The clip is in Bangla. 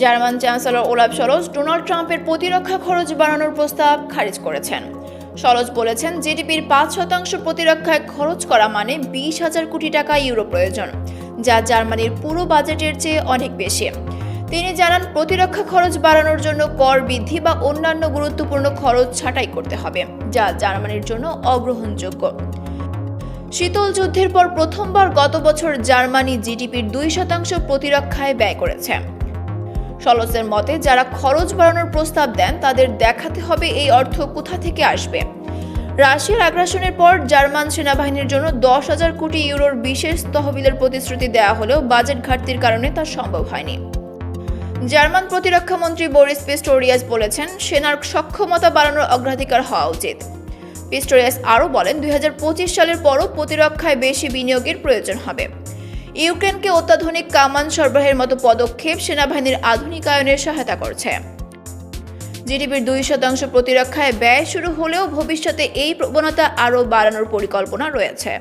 জার্মান চ্যান্সেলর ওলাফ শলজ ডোনাল্ড ট্রাম্পের প্রতিরক্ষা খরচ বাড়ানোর প্রস্তাব খারিজ করেছেন। শলজ বলেছেন, জিডিপির 5% প্রতিরক্ষায় খরচ করা মানে 20,000 কোটি টাকা ইউরো প্রয়োজন, যা জার্মানির পুরো বাজেটের চেয়ে অনেক বেশি। তিনি জানান, প্রতিরক্ষা খরচ বাড়ানোর জন্য কর বৃদ্ধি বা অন্যান্য গুরুত্বপূর্ণ খরচ ছাঁটাই করতে হবে, যা জার্মানির জন্য অগ্রহণযোগ্য। শীতল যুদ্ধের পর প্রথমবার গত বছর জার্মানি জিডিপির 2% প্রতিরক্ষায় ব্যয় করেছে। শলজের মতে, যারা খরচ বাড়ানোর প্রস্তাব দেন তাদের দেখাতে হবে এই অর্থ কোথা থেকে আসবে। রাশিয়ার আগ্রাসনের পর জার্মান সেনাবাহিনীর জন্য 10,000 কোটি ইউরোর বিশেষ তহবিলের প্রতিশ্রুতি দেওয়া হলেও বাজেট ঘাটতির কারণে তা সম্ভব হয়নি। জার্মান প্রতিরক্ষা মন্ত্রী বরিস পিস্টোরিয়াস বলেছেন, সেনার সক্ষমতা বাড়ানোর অগ্রাধিকার হওয়া উচিত। পিস্টোরিয়াস আরও বলেন, 2025 সালের পরও প্রতিরক্ষায় বেশি বিনিয়োগের প্রয়োজন হবে। ইউক্রেনকে অত্যাধুনিক কামান সরবরাহের মতো পদক্ষেপ সেনাবাহিনীর আধুনিকায়নের সহায়তা করছে। জিডিপির 2% প্রতিরক্ষায় ব্যয় শুরু হলেও ভবিষ্যতে এই প্রবণতা আরও বাড়ানোর পরিকল্পনা রয়েছে।